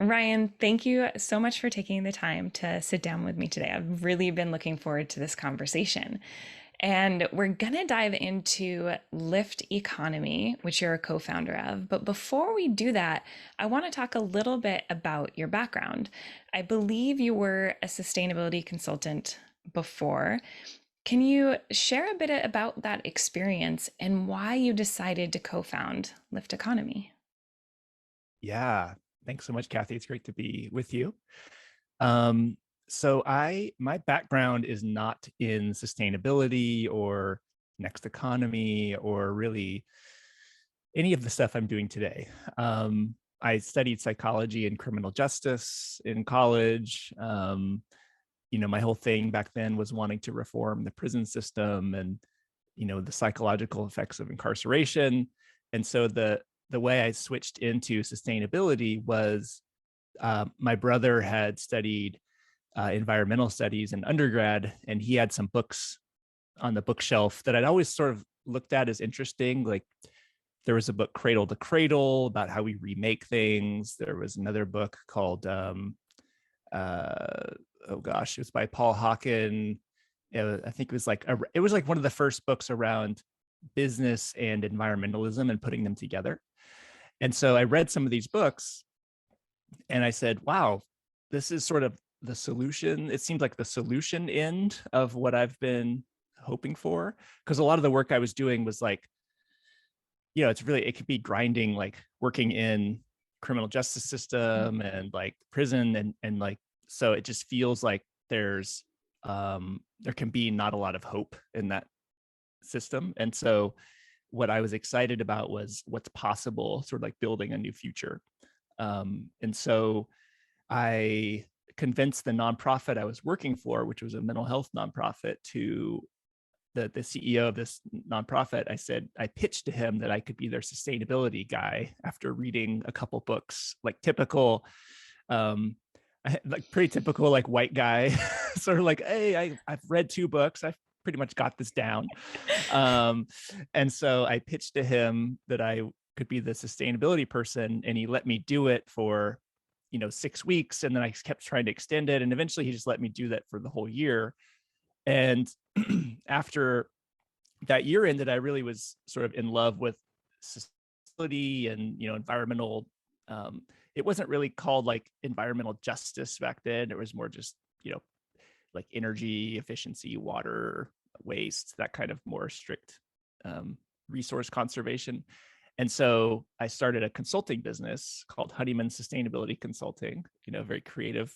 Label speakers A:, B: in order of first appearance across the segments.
A: Ryan, thank you so much for taking the time to sit down with me today. I've really been looking forward to this conversation. And we're going to dive into Lyft Economy, which you're a co founder of. But before we do that, I want to talk a little bit about your background. I believe you were a sustainability consultant before. Can you share a bit about that experience and why you decided to co found Lyft Economy?
B: Yeah, thanks so much, Kathy. It's great to be with you. Um, my background is not in sustainability or next economy or really any of the stuff I'm doing today. I studied psychology and criminal justice in college. My whole thing back then was wanting to reform the prison system and, the psychological effects of incarceration. And so the way I switched into sustainability was my brother had studied environmental studies in undergrad, and he had some books on the bookshelf that I'd always sort of looked at as interesting. Like there was a book, Cradle to Cradle, about how we remake things. There was another book called, oh gosh, it was by Paul Hawken. I think it was like one of the first books around business and environmentalism and putting them together. And so I read some of these books and I said, wow, this is sort of the solution. It seemed like the solution end of what I've been hoping for. Because a lot of the work I was doing was like, it could be grinding, like working in criminal justice system and like prison and like, so it just feels like there can be not a lot of hope in that system. And so what I was excited about was what's possible, sort of like building a new future. And so I convinced the nonprofit I was working for, which was a mental health nonprofit, to the CEO of this nonprofit. I pitched to him that I could be their sustainability guy after reading a couple books, like typical, like pretty typical, like white guy, sort of like, hey, I've read 2 books. I've pretty much got this down. And so I pitched to him that I could be the sustainability person, and he let me do it for 6 weeks, and then I kept trying to extend it, and eventually he just let me do that for the whole year. And after that year ended, I really was sort of in love with sustainability and environmental. It wasn't really called like environmental justice back then. It was more just like energy efficiency, water, waste, that kind of more strict resource conservation. And so I started a consulting business called Honeyman Sustainability Consulting, very creative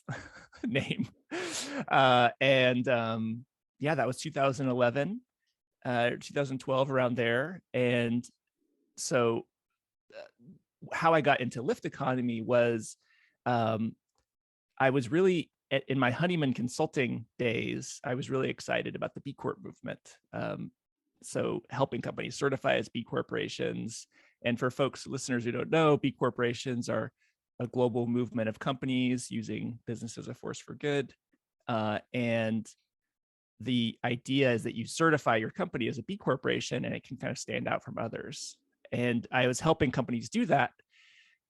B: name. And yeah, that was 2011, 2012, around there. And so how I got into Lyft Economy was I was really, in my Honeyman consulting days, I was really excited about the B Corp movement. So helping companies certify as B corporations. And for folks, listeners who don't know, B corporations are a global movement of companies using business as a force for good. And the idea is that you certify your company as a B corporation and it can kind of stand out from others. And I was helping companies do that.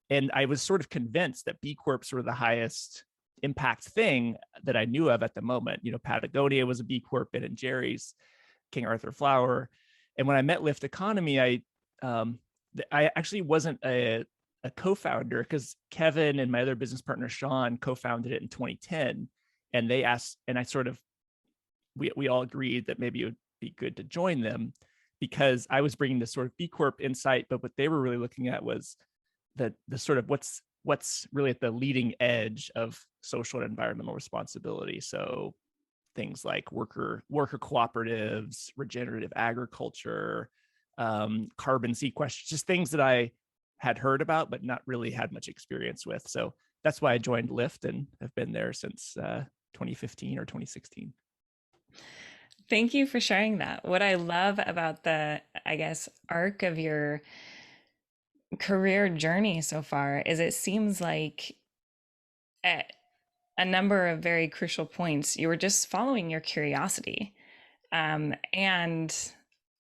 B: And I was sort of convinced that B Corps were the highest impact thing that I knew of at the moment. Patagonia was a B Corp, Ben and Jerry's, King Arthur Flour. And when I met Lyft Economy, I actually wasn't a co-founder, because Kevin and my other business partner, Sean, co-founded it in 2010. And they asked, and we all agreed that maybe it would be good to join them, because I was bringing this sort of B Corp insight, but what they were really looking at was the sort of what's really at the leading edge of social and environmental responsibility. So things like worker cooperatives, regenerative agriculture, carbon sequestration, just things that I had heard about but not really had much experience with. So that's why I joined Lyft and have been there since 2015 or 2016.
A: Thank you for sharing that. What I love about the, I guess, arc of your career journey so far is it seems like at a number of very crucial points, you were just following your curiosity. And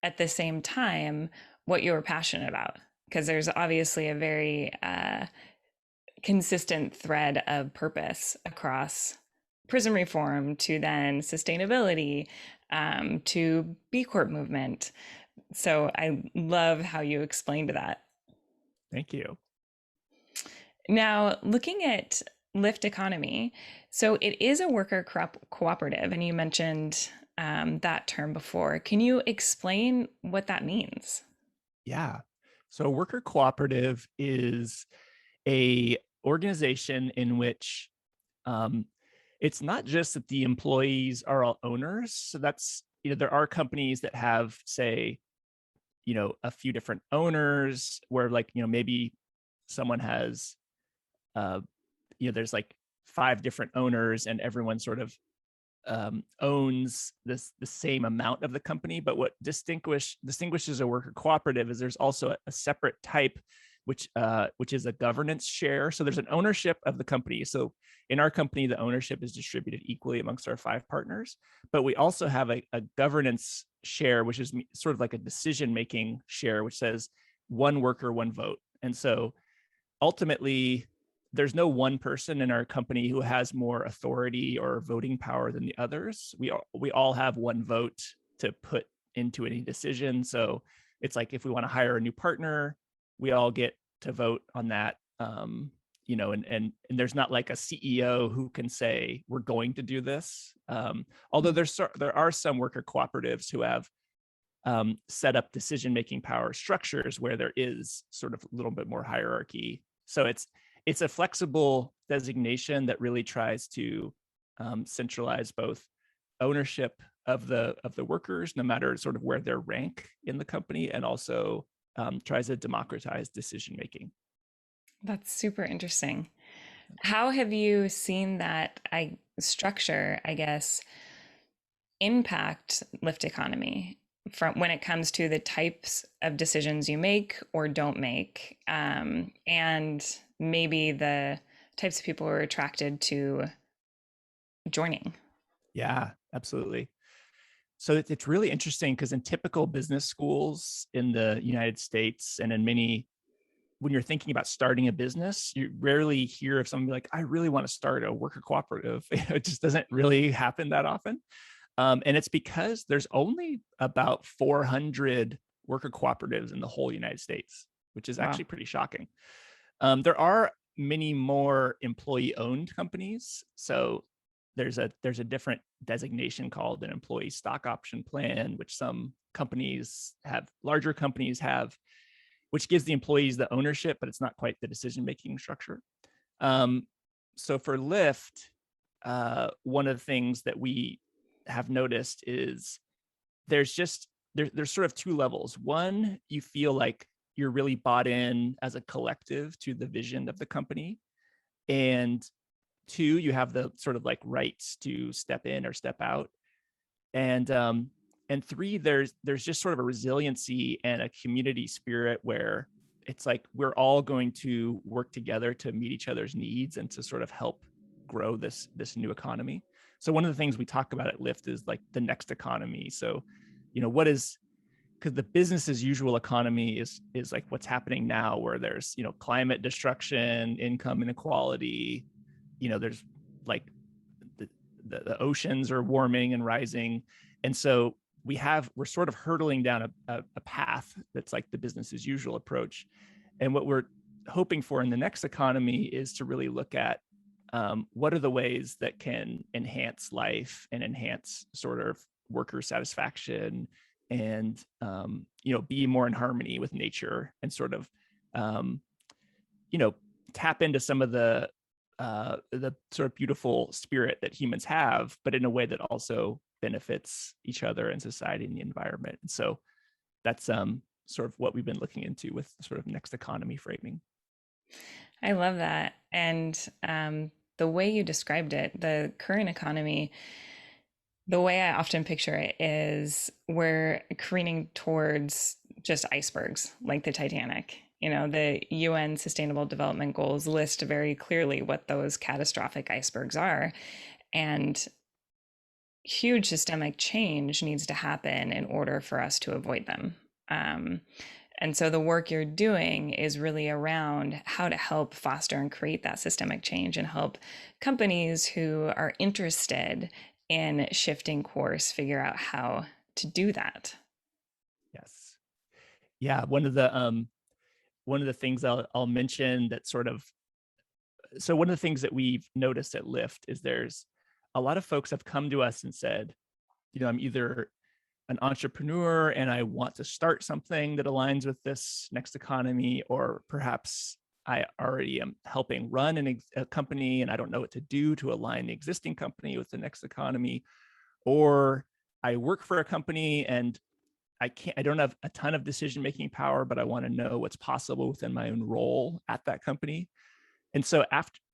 A: at the same time, what you were passionate about. Because there's obviously a very consistent thread of purpose across prison reform to then sustainability, to B Corp movement. So I love how you explained that.
B: Thank you.
A: Now, looking at Lyft economy, so it is a worker cooperative, and you mentioned that term before. Can you explain what that means?
B: Yeah. So a worker cooperative is a organization in which um, it's not just that the employees are all owners. So that's, there are companies that have, say, a few different owners where like, maybe someone has, uh, there's like five different owners and everyone sort of owns the same amount of the company. But what distinguishes a worker cooperative is there's also a separate type, which is a governance share. So there's an ownership of the company. So in our company, the ownership is distributed equally amongst our five partners. But we also have a governance share, which is sort of like a decision-making share, which says one worker, one vote. And so ultimately, there's no one person in our company who has more authority or voting power than the others. We all have one vote to put into any decision. So it's like if we want to hire a new partner, we all get to vote on that. And there's not like a CEO who can say we're going to do this. Although there are some worker cooperatives who have set up decision-making power structures where there is sort of a little bit more hierarchy. So it's a flexible designation that really tries to centralize both ownership of the workers, no matter sort of where their rank in the company, and also tries to democratize decision making.
A: That's super interesting. How have you seen that structure, I guess, impact Lyft economy from when it comes to the types of decisions you make or don't make, and maybe the types of people who are attracted to joining?
B: Yeah, absolutely. So it's really interesting because in typical business schools in the United States and in many, when you're thinking about starting a business, you rarely hear of someone be like, I really want to start a worker cooperative. It just doesn't really happen that often. And it's because there's only about 400 worker cooperatives in the whole United States, which is
A: Wow.
B: actually pretty shocking. There are many more employee-owned companies. So there's a different designation called an employee stock option plan, which some companies have, larger companies have, which gives the employees the ownership, but it's not quite the decision-making structure. So for Lyft, one of the things that we have noticed is there's sort of two levels. One, you feel like you're really bought in as a collective to the vision of the company. And two, you have the sort of like rights to step in or step out. And three, there's just sort of a resiliency and a community spirit where it's like we're all going to work together to meet each other's needs and to sort of help grow this new economy. So one of the things we talk about at Lyft is like the next economy. So, what is, because the business as usual economy is like what's happening now, where there's climate destruction, income inequality, there's like the oceans are warming and rising, and so we're sort of hurtling down a path that's like the business as usual approach. And what we're hoping for in the next economy is to really look at what are the ways that can enhance life and enhance sort of worker satisfaction and be more in harmony with nature and sort of tap into some of the sort of beautiful spirit that humans have, but in a way that also benefits each other and society and the environment. And so that's sort of what we've been looking into with sort of next economy framing.
A: I love that. And the way you described it, the current economy, the way I often picture it is we're careening towards just icebergs like the Titanic. The UN Sustainable Development Goals list very clearly what those catastrophic icebergs are. And huge systemic change needs to happen in order for us to avoid them. And so the work you're doing is really around how to help foster and create that systemic change and help companies who are interested in shifting course figure out how to do that.
B: Yes. Yeah. One of the things I'll mention that sort of, so one of the things that we've noticed at Lyft is there's a lot of folks have come to us and said, I'm either an entrepreneur and I want to start something that aligns with this next economy, or perhaps I already am helping run a company and I don't know what to do to align the existing company with the next economy, or I work for a company and I don't have a ton of decision making power, but I want to know what's possible within my own role at that company. And so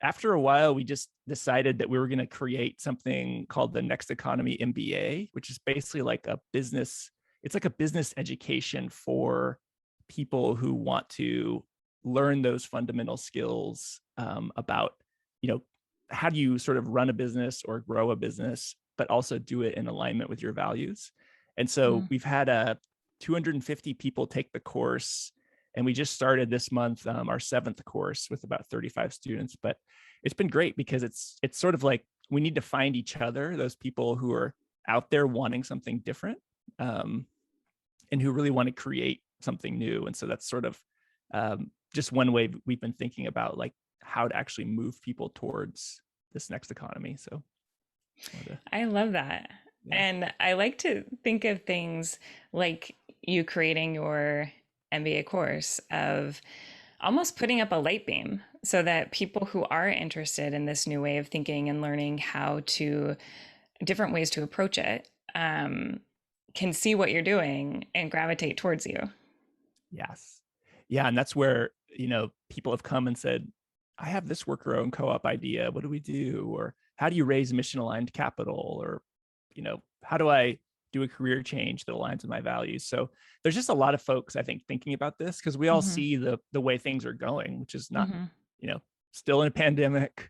B: after a while, we just decided that we were going to create something called the Next Economy MBA, which is basically like a business. It's like a business education for people who want to learn those fundamental skills about, how do you sort of run a business or grow a business, but also do it in alignment with your values. And so
A: Mm.
B: we've had 250 people take the course, and we just started this month our 7th course with about 35 students. But it's been great because it's sort of like we need to find each other, those people who are out there wanting something different, and who really want to create something new. And so that's sort of just one way we've been thinking about like how to actually move people towards this next economy. So
A: I love that.
B: yeah.
A: And I like to think of things like you creating your MBA course of almost putting up a light beam so that people who are interested in this new way of thinking and learning how to different ways to approach it can see what you're doing and gravitate towards you.
B: Yes. Yeah. And that's where, people have come and said, I have this worker owned co-op idea. What do we do? Or how do you raise mission aligned capital? Or, how do I do a career change that aligns with my values? So there's just a lot of folks, I think, thinking about this because we all
A: Mm-hmm.
B: see the way things are going, which is not,
A: Mm-hmm.
B: you know, still in a pandemic,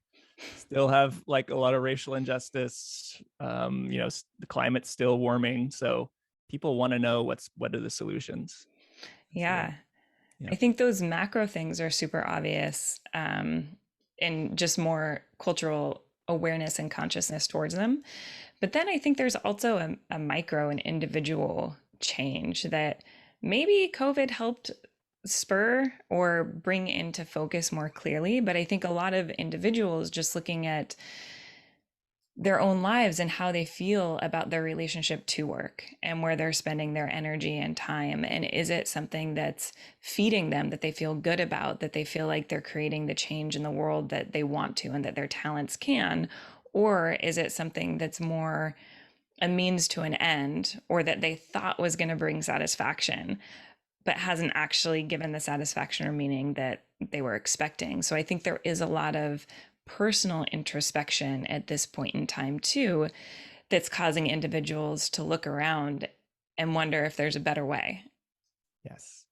B: still have like a lot of racial injustice. The climate's still warming. So people want to know what are the solutions. So
A: Yeah.
B: yeah.
A: I think those macro things are super obvious and just more cultural awareness and consciousness towards them. But then I think there's also a micro and individual change that maybe COVID helped spur or bring into focus more clearly. But I think a lot of individuals just looking at their own lives and how they feel about their relationship to work and where they're spending their energy and time. And is it something that's feeding them that they feel good about, that they feel like they're creating the change in the world that they want to and that their talents can? Or is it something that's more a means to an end or that they thought was going to bring satisfaction, but hasn't actually given the satisfaction or meaning that they were expecting? So I think there is a lot of personal introspection at this point in time too that's causing individuals to look around and wonder if there's a better way.
B: Yes.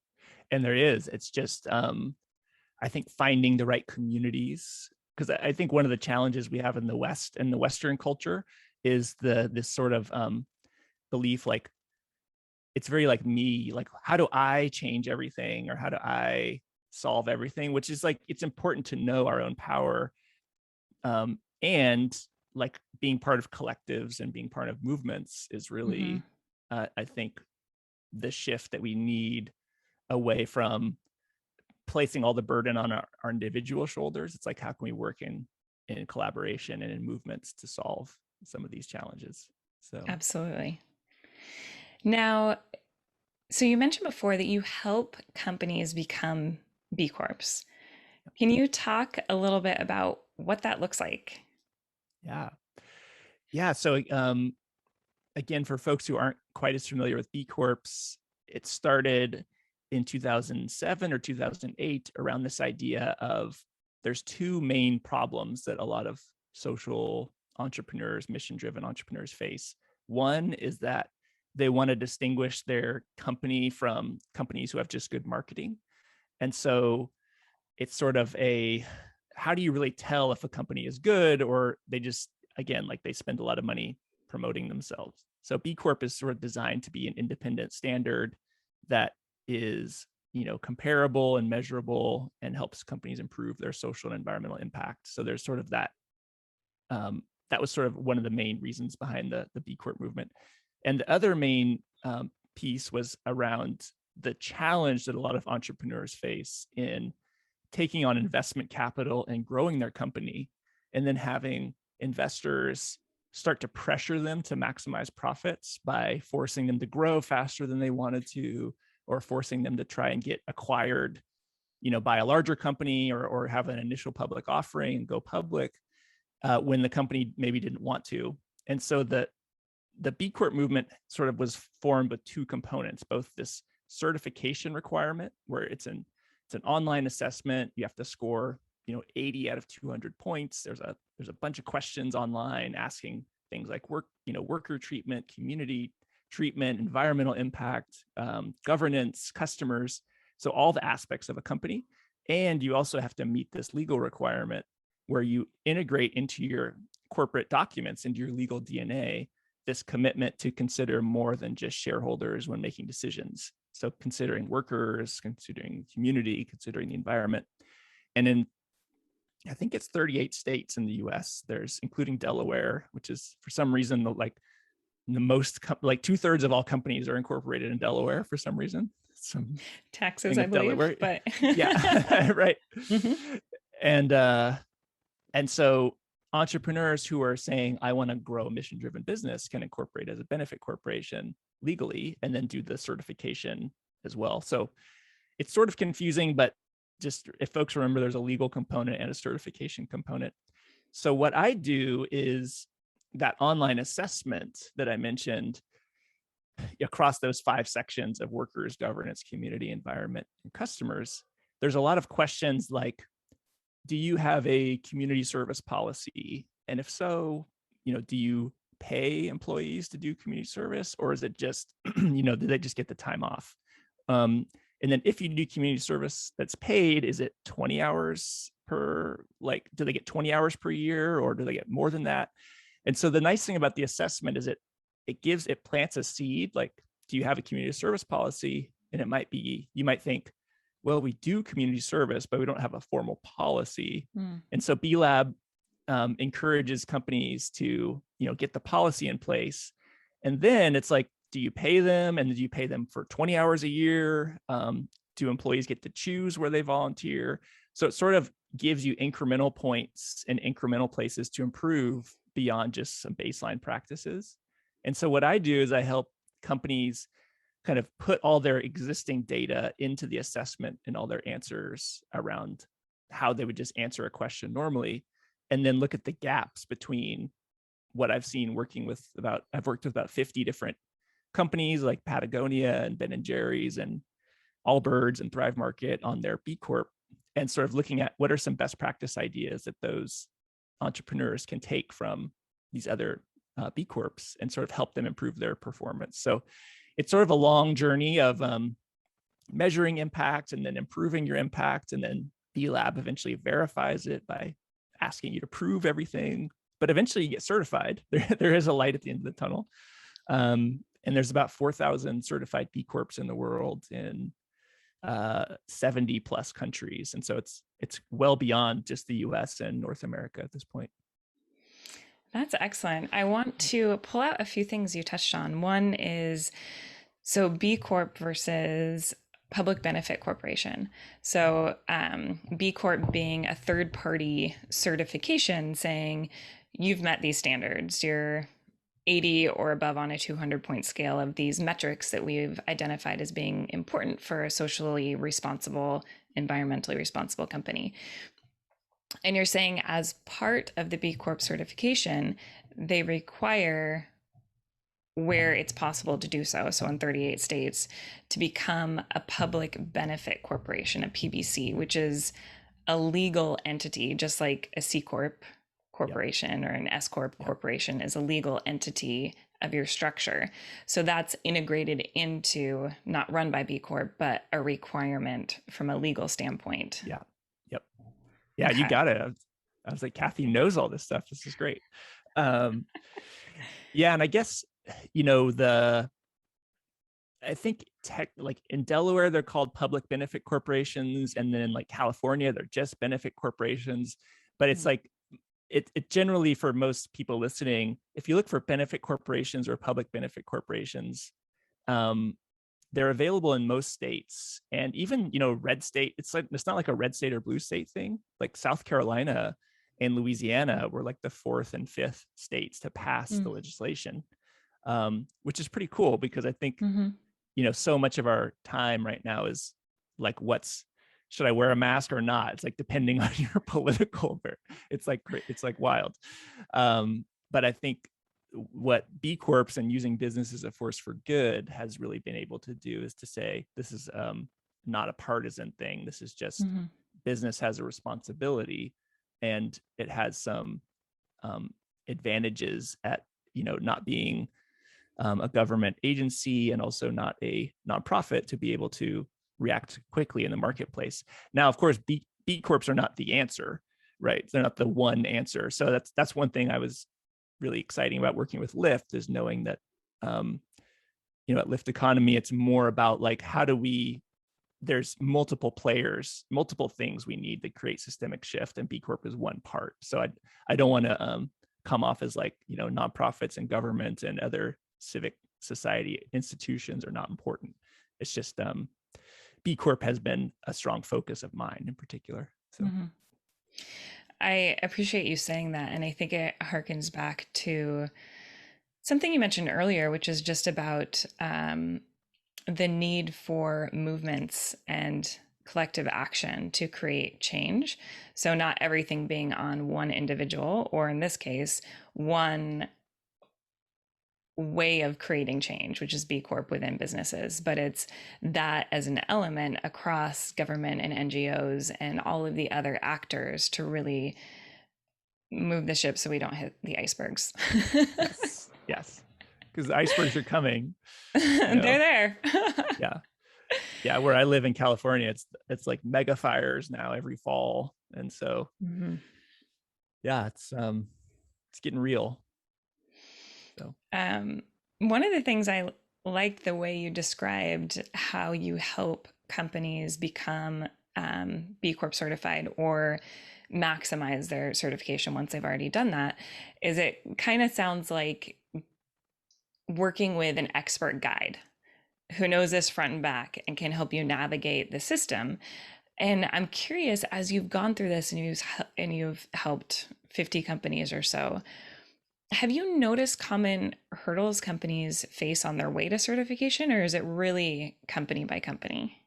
B: And there is. It's just I think finding the right communities, because I think one of the challenges we have in the West and the Western culture is this sort of belief, like it's very like me, like how do I change everything or how do I solve everything, which is like it's important to know our own power, and like being part of collectives and being part of movements is
A: Mm-hmm.
B: really I think the shift that we need away from placing all the burden on our individual shoulders. It's like how can we work in collaboration and in movements to solve some of these challenges. So
A: Absolutely. Now, so you mentioned before that you help companies become B Corps. Can you talk a little bit about what that looks like?
B: yeah. Yeah. So again, for folks who aren't quite as familiar with B Corps, it started in 2007 or 2008 around this idea of there's two main problems that a lot of social entrepreneurs, mission driven entrepreneurs face. One is that they want to distinguish their company from companies who have just good marketing. And so it's sort of how do you really tell if a company is good or they just, again, like they spend a lot of money promoting themselves. So B Corp is sort of designed to be an independent standard that is comparable and measurable, and helps companies improve their social and environmental impact. So there's sort of that. That was sort of one of the main reasons behind the B Corp movement. And the other main piece was around the challenge that a lot of entrepreneurs face in taking on investment capital and growing their company, and then having investors start to pressure them to maximize profits by forcing them to grow faster than they wanted to, or forcing them to try and get acquired, by a larger company, or have an initial public offering and go public when the company maybe didn't want to. And so the B Corp movement sort of was formed with two components, both this certification requirement, where it's an online assessment. You have to score 80 out of 200 points. There's a bunch of questions online asking things like worker treatment, community treatment, environmental impact, governance, customers. So all the aspects of a company. And you also have to meet this legal requirement where you integrate into your corporate documents, into your legal DNA, this commitment to consider more than just shareholders when making decisions. So considering workers, considering community, considering the environment. And in, I think it's 38 states in the US, including Delaware, which is for some reason the most, like 2/3 of all companies are incorporated in Delaware for some reason. Some
A: taxes, I believe,
B: Delaware.
A: But
B: yeah, right.
A: Mm-hmm.
B: And so entrepreneurs who are saying, I want to grow a mission-driven business, can incorporate as a benefit corporation legally, and then do the certification as well. So it's sort of confusing, but just if folks remember, there's a legal component and a certification component. So what I do is that online assessment that I mentioned across those 5 sections of workers, governance, community, environment, and customers. There's a lot of questions like, do you have a community service policy? And if so, do you pay employees to do community service, or is it just, do they just get the time off? And then if you do community service that's paid, is it 20 hours per, do they get 20 hours per year, or do they get more than that? And so the nice thing about the assessment is it plants a seed, like, do you have a community service policy? And you might think, well, we do community service, but we don't have a formal policy. And so B Lab encourages companies to, get the policy in place. And then it's like, do you pay them? And do you pay them for 20 hours a year? Do employees get to choose where they volunteer? So it sort of gives you incremental points and incremental places to improve beyond just some baseline practices. And so what I do is I help companies kind of put all their existing data into the assessment and all their answers around how they would just answer a question normally, and then look at the gaps between what I've seen I've worked with about 50 different companies like Patagonia and Ben & Jerry's and Allbirds and Thrive Market on their B Corp, and sort of looking at what are some best practice ideas that those entrepreneurs can take from these other B Corps and sort of help them improve their performance. So it's sort of a long journey of measuring impact and then improving your impact. And then B Lab eventually verifies it by asking you to prove everything. But eventually you get certified. There is a light at the end of the tunnel. And there's about 4,000 certified B Corps in the world in 70 plus countries. And so it's well beyond just the US and North America at this point.
A: That's excellent. I want to pull out a few things you touched on. One is, so B Corp versus public benefit corporation. So B Corp being a third-party certification saying you've met these standards. You're 80 or above on a 200-point scale of these metrics that we've identified as being important for a socially responsible, environmentally responsible company. And you're saying as part of the B Corp certification, they require, where it's possible to do so, so in 38 states, to become a public benefit corporation, a PBC, which is a legal entity, just like a C Corp corporation or an S Corp corporation is a legal entity of your structure. So that's integrated into, not run by B Corp, but a requirement from a legal standpoint.
B: Yeah. Yep. Yeah, okay. You got it. I was like, Kathy knows all this stuff. This is great. Yeah. And I guess, I think like in Delaware, they're called public benefit corporations. And then like California, they're just benefit corporations. But it's like, it generally, for most people listening, if you look for benefit corporations or public benefit corporations, they're available in most states. And even, red state, it's not like a red state or blue state thing. Like South Carolina and Louisiana were like the fourth and fifth states to pass the legislation, which is pretty cool, because I think, so much of our time right now is like, should I wear a mask or not? It's like, depending on your political, it's like wild. But I think what B Corps and using business as a force for good has really been able to do is to say, this is not a partisan thing. This is just business has a responsibility, and it has some advantages at, not being a government agency and also not a nonprofit, to be able to react quickly in the marketplace. Now, of course, B Corps are not the answer, right? They're not the one answer. So that's one thing I was really exciting about working with Lyft, is knowing that, at Lyft Economy, it's more about like, there's multiple players, multiple things we need to create systemic shift, and B Corp is one part. So I don't want to come off as like, nonprofits and government and other civic society institutions are not important. It's just B Corp has been a strong focus of mine in particular. So
A: I appreciate you saying that. And I think it harkens back to something you mentioned earlier, which is just about the need for movements and collective action to create change. So not everything being on one individual, or in this case, one way of creating change, which is B Corp within businesses, but it's that as an element across government and NGOs and all of the other actors to really move the ship so we don't hit the icebergs.
B: Yes. Because the icebergs are coming.
A: They're there.
B: Yeah. Where I live in California, it's like mega fires now every fall. And so, yeah, it's getting real. So,
A: one of the things I like the way you described how you help companies become B Corp certified or maximize their certification once they've already done that, is it kind of sounds like working with an expert guide who knows this front and back and can help you navigate the system. And I'm curious, as you've gone through this and you've helped 50 companies or so, have you noticed common hurdles companies face on their way to certification, or is it really company by company?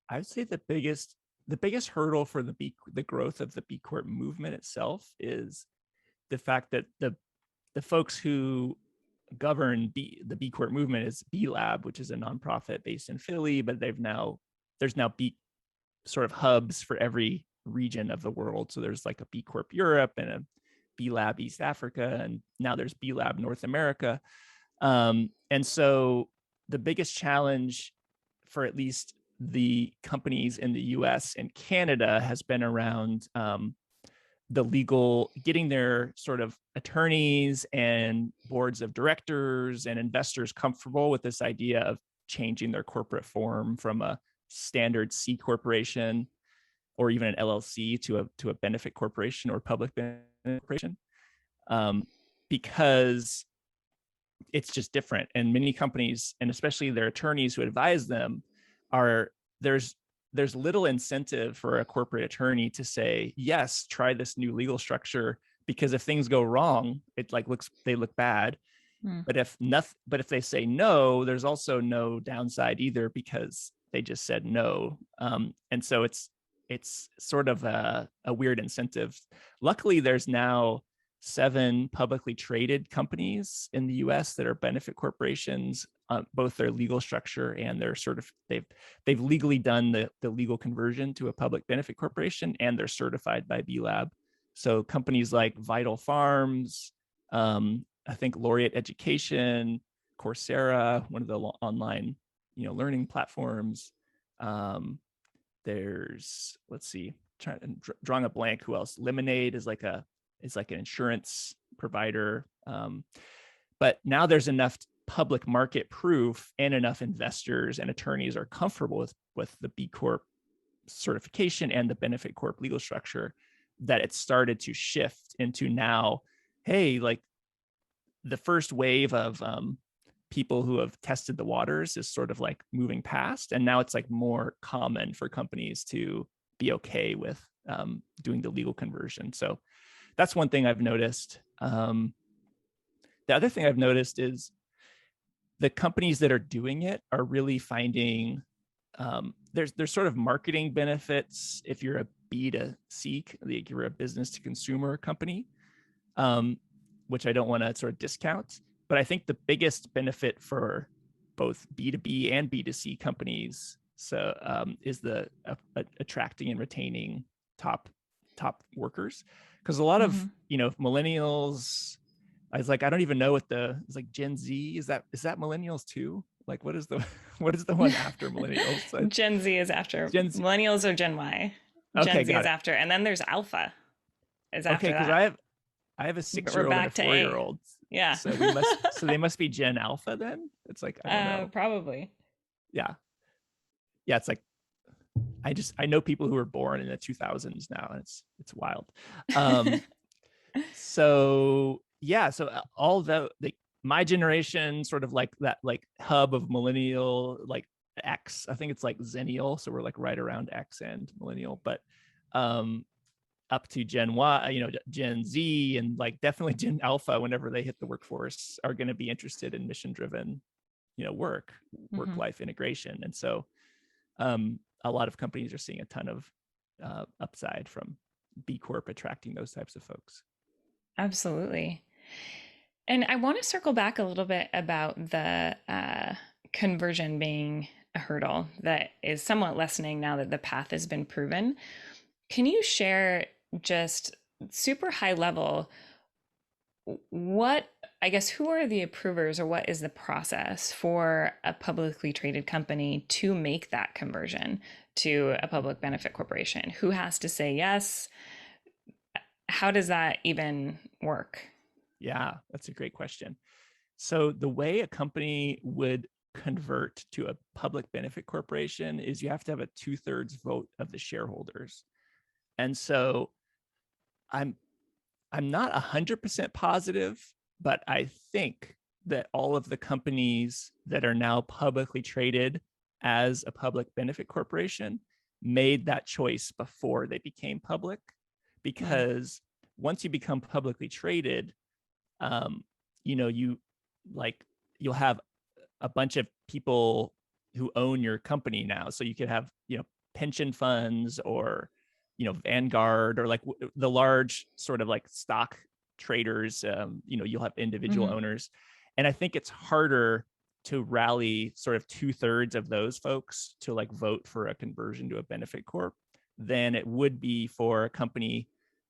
B: I would say the biggest hurdle for the growth of the B Corp movement itself is the fact that the folks who govern the B Corp movement is B Lab, which is a nonprofit based in Philly, but there's now B sort of hubs for every region of the world. So there's like a B Corp Europe and a B Lab East Africa, and now there's B Lab North America. And so the biggest challenge for at least the companies in the US and Canada has been around getting their sort of attorneys and boards of directors and investors comfortable with this idea of changing their corporate form from a standard C corporation or even an LLC to a benefit corporation or public benefit corporation, because it's just different. And many companies, and especially their attorneys who advise them, there's little incentive for a corporate attorney to say, yes, try this new legal structure, because if things go wrong, they look bad. But if they say no, there's also no downside either, because they just said no. And so it's sort of a weird incentive. Luckily, there's now 7 publicly traded companies in the US that are benefit corporations, both their legal structure and their they've legally done the legal conversion to a public benefit corporation, and they're certified by B Lab. So companies like Vital Farms, I think Laureate Education, Coursera, one of the online learning platforms. There's, let's see, drawing a blank, who else? Lemonade is like an insurance provider. But now there's enough public market proof and enough investors and attorneys are comfortable with the B Corp certification and the benefit corp legal structure, that it started to shift into now, hey, like the first wave of people who have tested the waters is sort of like moving past. And now it's like more common for companies to be okay with doing the legal conversion. So that's one thing I've noticed. The other thing I've noticed is the companies that are doing it are really finding there's sort of marketing benefits if you're a B2C, like you're a business to consumer company, which I don't want to sort of discount. But I think the biggest benefit for both B2B and B2C companies is the attracting and retaining top workers, because a lot of millennials. I was like, I don't even know what it's like Gen Z. Is that millennials too? Like, what is the one after millennials?
A: Gen Z is after.
B: Gen Z.
A: Millennials are Gen Y.
B: Okay,
A: Gen Z is
B: it.
A: after, and then there's Alpha. Is after
B: because
A: that.
B: I have a 6-year-old and a 4-year-old.
A: Yeah.
B: So they must be Gen Alpha then. It's like, I don't know.
A: Probably.
B: Yeah. It's like I know people who were born in the 2000s now, and it's wild. So all my generation, sort of like that, like hub of millennial, like X, I think it's like Zennial, so we're like right around X and millennial, but up to Gen Y, Gen Z, and like definitely Gen Alpha, whenever they hit the workforce, are going to be interested in mission driven work life integration. And so a lot of companies are seeing a ton of upside from B Corp attracting those types of folks.
A: Absolutely. And I want to circle back a little bit about the conversion being a hurdle that is somewhat lessening now that the path has been proven. Can you share, just super high level, who are the approvers, or what is the process for a publicly traded company to make that conversion to a public benefit corporation? Who has to say yes? How does that even work?
B: Yeah, that's a great question. So the way a company would convert to a public benefit corporation is you have to have a 2/3 vote of the shareholders. And so I'm not 100% positive, but I think that all of the companies that are now publicly traded as a public benefit corporation made that choice before they became public, because once you become publicly traded, you'll have a bunch of people who own your company now. So you could have, pension funds or, Vanguard, or like the large sort of like stock traders. You'll have individual owners. And I think it's harder to rally sort of 2/3 of those folks to like vote for a conversion to a benefit corp than it would be for a company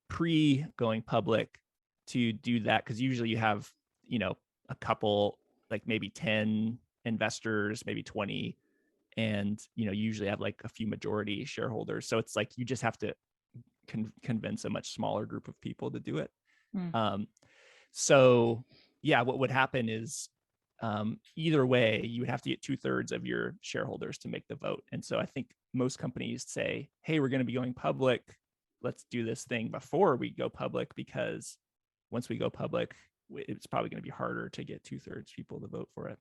B: pre going public to do that. Because usually you have, a couple, like maybe 10 investors, maybe 20, and you usually have like a few majority shareholders. So it's like you just have to convince a much smaller group of people to do it. What would happen is either way, you would have to get 2/3 of your shareholders to make the vote. And so I think most companies say, hey, we're going to be going public. Let's do this thing before we go public, because once we go public, it's probably going to be harder to get 2/3 people to vote for it.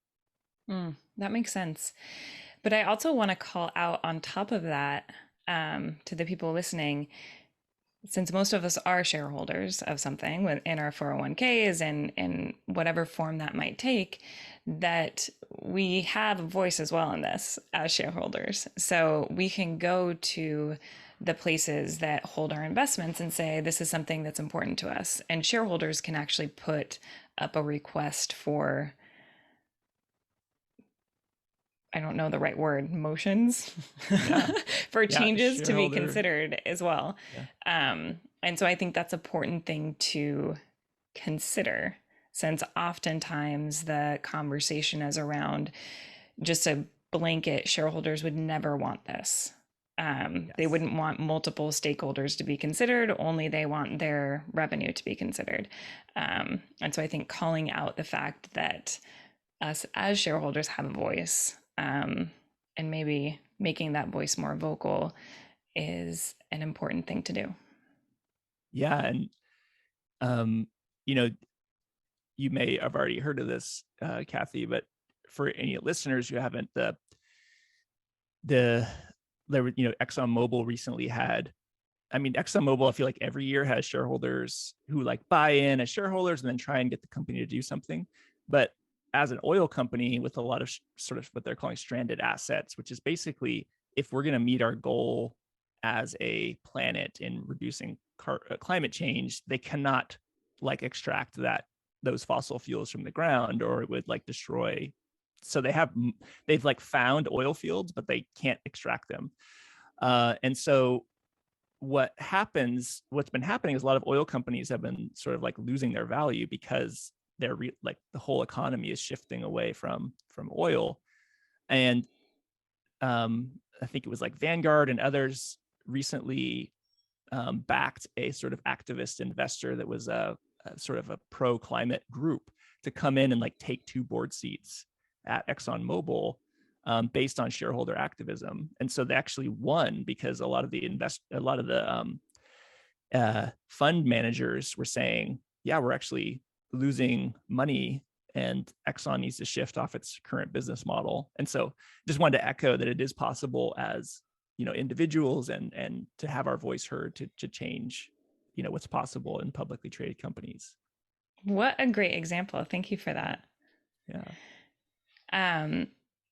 A: That makes sense. But I also want to call out on top of that, to the people listening, since most of us are shareholders of something in our 401ks and in whatever form that might take, that we have a voice as well in this as shareholders. So we can go to the places that hold our investments and say, this is something that's important to us. And shareholders can actually put up a request for, I don't know the right word, motions for changes to be considered as well. And so I think that's an important thing to consider, since oftentimes the conversation is around just a blanket, shareholders would never want this. They wouldn't want multiple stakeholders to be considered, only they want their revenue to be considered. And so I think calling out the fact that us as shareholders have a voice, and maybe making that voice more vocal is an important thing to do.
B: Yeah. And, um, you know, you may have already heard of this, Kathy, but for any listeners who haven't, the there were, ExxonMobil recently had, I mean, ExxonMobil, I feel like every year has shareholders who like buy in as shareholders and then try and get the company to do something. But as an oil company with a lot of sort of what they're calling stranded assets, which is basically if we're going to meet our goal as a planet in reducing climate change, they cannot like extract those fossil fuels from the ground, or it would like destroy. So they've like found oil fields, but they can't extract them. And so what's been happening is a lot of oil companies have been sort of like losing their value because like the whole economy is shifting away from oil. And I think it was like Vanguard and others recently backed a sort of activist investor that was a sort of a pro climate group to come in and like take 2 board seats at ExxonMobil, based on shareholder activism. And so they actually won because a lot of the fund managers were saying, yeah, we're actually losing money and Exxon needs to shift off its current business model. And so just wanted to echo that it is possible as, individuals and to have our voice heard to change, what's possible in publicly traded companies.
A: What a great example. Thank you for that.
B: Yeah.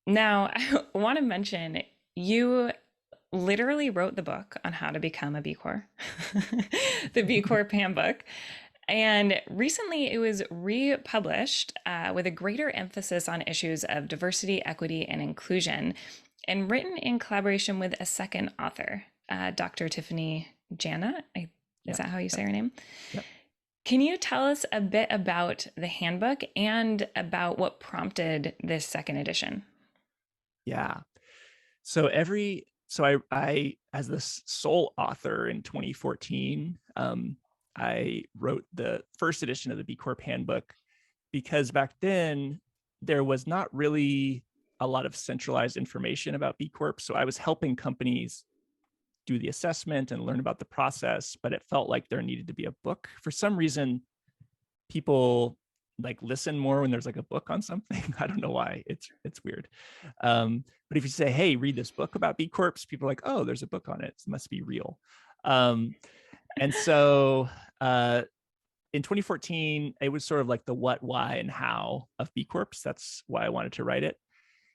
A: Now, I want to mention you literally wrote the book on how to become a B Corp, the B Corp Handbook. And recently it was republished with a greater emphasis on issues of diversity, equity, and inclusion, and written in collaboration with a second author, Dr. Tiffany Jana. Is that how you say her name?
B: Yep.
A: Can you tell us a bit about the handbook and about what prompted this second edition?
B: Yeah. So I as the sole author in 2014, I wrote the first edition of the B Corp Handbook because back then there was not really a lot of centralized information about B Corp. So I was helping companies do the assessment and learn about the process, but it felt like there needed to be a book. For some reason, people like listen more when there's like a book on something. I don't know why. It's weird. But if you say, hey, read this book about B Corps, people are like, oh, there's a book on it. It must be real. And so in 2014, it was sort of like the what, why, and how of B Corps. That's why I wanted to write it.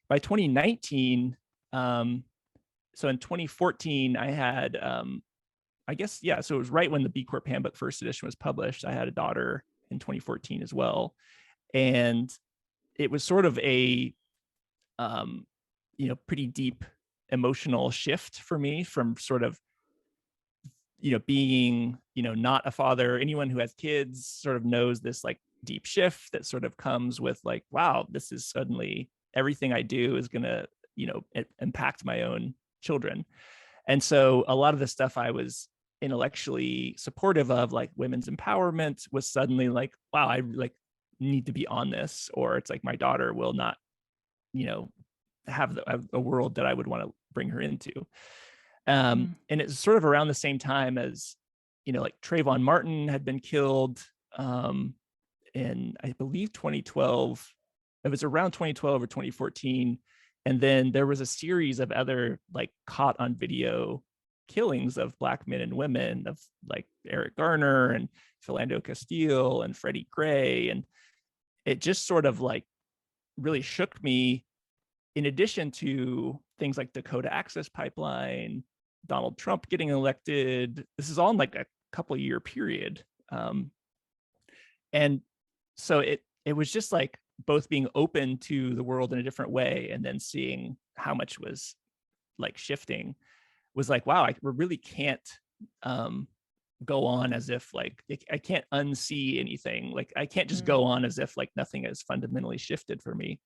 B: By 2019, so in 2014, I had, I guess, yeah, so it was right when the B Corp Handbook first edition was published. I had a daughter in 2014 as well. And it was sort of a, pretty deep emotional shift for me from sort of, being, not a father. Anyone who has kids sort of knows this like deep shift that sort of comes with like, wow, this is suddenly everything I do is going to, impact my own children. And so a lot of the stuff I was intellectually supportive of, like women's empowerment, was suddenly like, wow, I like need to be on this, or it's like my daughter will not, have a world that I would want to bring her into. And it's sort of around the same time as, like Trayvon Martin had been killed in, I believe, 2012. It was around 2012 or 2014. And then there was a series of other like caught on video killings of Black men and women, of like Eric Garner and Philando Castile and Freddie Gray. And it just sort of like really shook me, in addition to things like Dakota Access Pipeline, Donald Trump getting elected. This is all in like a couple year period. And so it was just like both being open to the world in a different way and then seeing how much was like shifting, was like, wow, I really can't go on as if like I can't unsee anything. Like I can't just go on as if like nothing has fundamentally shifted for me.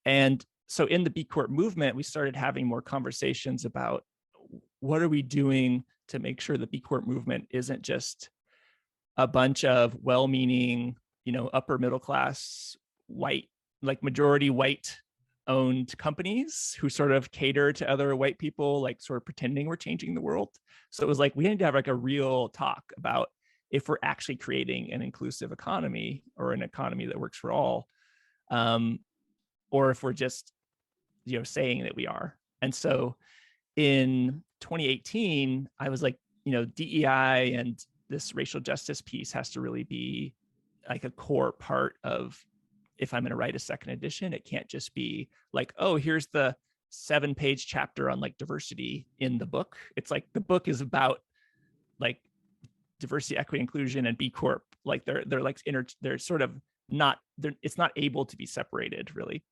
B: And so in the B Corp movement, we started having more conversations about what are we doing to make sure the B Corp movement isn't just a bunch of well-meaning, upper middle class white like majority white owned companies who sort of cater to other white people, like sort of pretending we're changing the world. So it was like, we need to have like a real talk about if we're actually creating an inclusive economy or an economy that works for all, or if we're just, saying that we are. And so in 2018, I was like, DEI and this racial justice piece has to really be like a core part of, if I'm going to write a second edition, it can't just be like, oh, here's the 7-page chapter on like diversity in the book. It's like the book is about like diversity, equity, inclusion, and B Corp. Like they're like they're sort of not, it's not able to be separated really.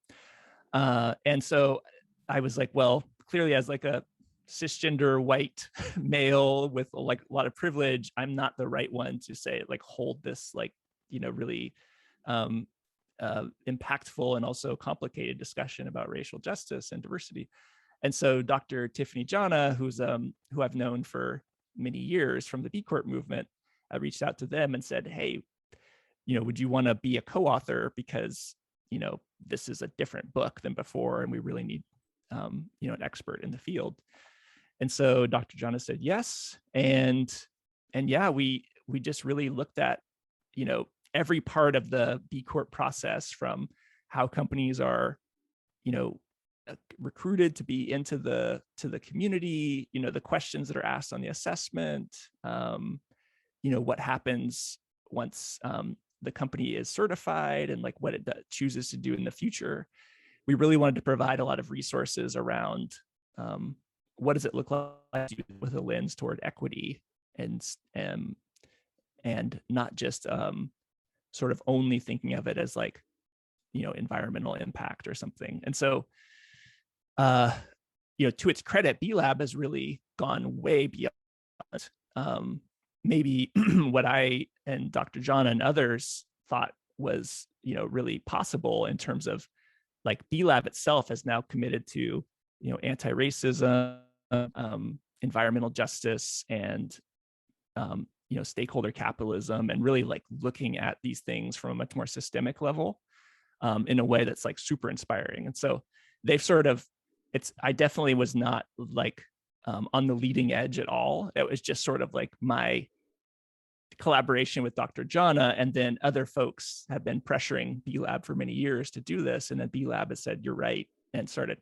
B: And so I was like, well, clearly as like a cisgender white male with like a lot of privilege, I'm not the right one to say like hold this like, really impactful and also complicated discussion about racial justice and diversity. And so Dr. Tiffany Jana, who I've known for many years from the B Corp movement, I reached out to them and said, hey, would you want to be a co-author? Because, this is a different book than before, and we really need, an expert in the field. And so Dr. Jana said yes. And yeah, we just really looked at, every part of the B Corp process, from how companies are, recruited to be into the community, the questions that are asked on the assessment, what happens once the company is certified, and like what it chooses to do in the future. We really wanted to provide a lot of resources around what does it look like with a lens toward equity, and not just sort of only thinking of it as like, environmental impact or something. And so, to its credit, B Lab has really gone way beyond maybe what I and Dr. Jana and others thought was, really possible, in terms of like B Lab itself has now committed to, anti-racism, environmental justice, and stakeholder capitalism, and really like looking at these things from a much more systemic level, in a way that's like super inspiring. And so they've sort of, I definitely was not like on the leading edge at all. It was just sort of like my collaboration with Dr. Jana, and then other folks have been pressuring B Lab for many years to do this, and then B Lab has said, you're right, and started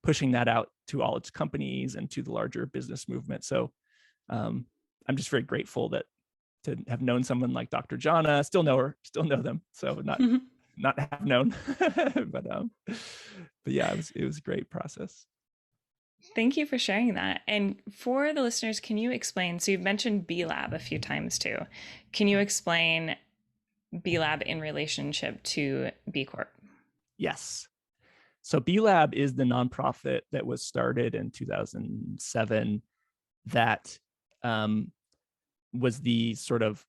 B: pushing that out to all its companies and to the larger business movement. So I'm just very grateful to have known someone like Dr. Jana, still know them. So not have known, but yeah, it was a great process.
A: Thank you for sharing that. And for the listeners, can you explain? So you've mentioned B Lab a few times too. Can you explain B Lab in relationship to B Corp?
B: Yes. So B Lab is the nonprofit that was started in 2007 that was the sort of,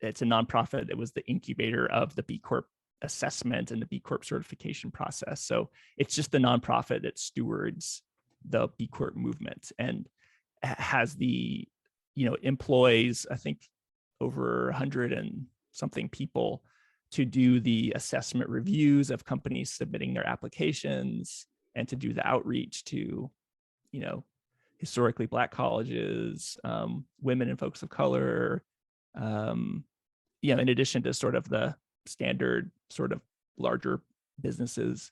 B: it's a nonprofit that was the incubator of the B Corp assessment and the B Corp certification process. So it's just the nonprofit that stewards the B Corp movement, and has the, employs, I think, over 100 and something people to do the assessment reviews of companies submitting their applications, and to do the outreach to, historically Black colleges, women and folks of color, in addition to sort of the standard sort of larger businesses.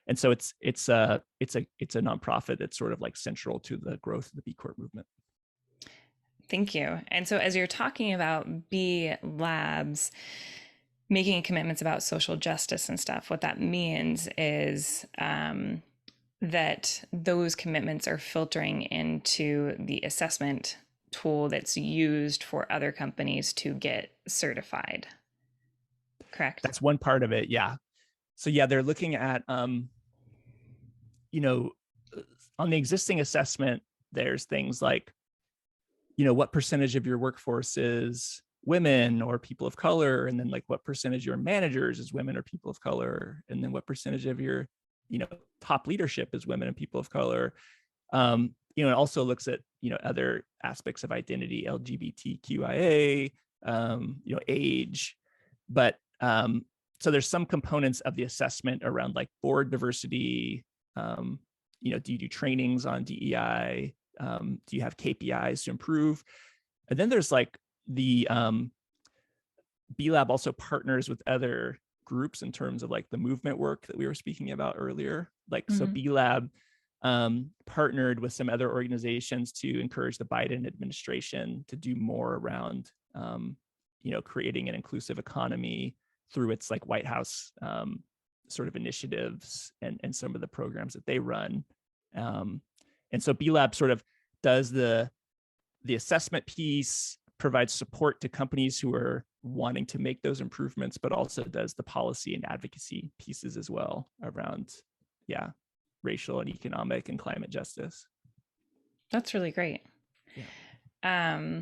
B: And so it's a nonprofit that's sort of like central to the growth of the B Corp movement.
A: Thank you. And so as you're talking about B Labs making commitments about social justice and stuff, what that means is that those commitments are filtering into the assessment tool that's used for other companies to get certified. Correct?
B: That's one part of it. Yeah. So yeah, they're looking at, on the existing assessment, there's things like, what percentage of your workforce is women or people of color, and then like what percentage of your managers is women or people of color, and then what percentage of your, top leadership is women and people of color. It also looks at, other aspects of identity, LGBTQIA, age, but so there's some components of the assessment around like board diversity. Do you do trainings on DEI? Do you have KPIs to improve? And then there's like the B Lab also partners with other groups in terms of like the movement work that we were speaking about earlier. Like, so B Lab partnered with some other organizations to encourage the Biden administration to do more around, creating an inclusive economy through its like White House sort of initiatives and some of the programs that they run. And so B Lab sort of does the assessment piece, provides support to companies who are wanting to make those improvements, but also does the policy and advocacy pieces as well around, racial and economic and climate justice.
A: That's really great.
B: Yeah.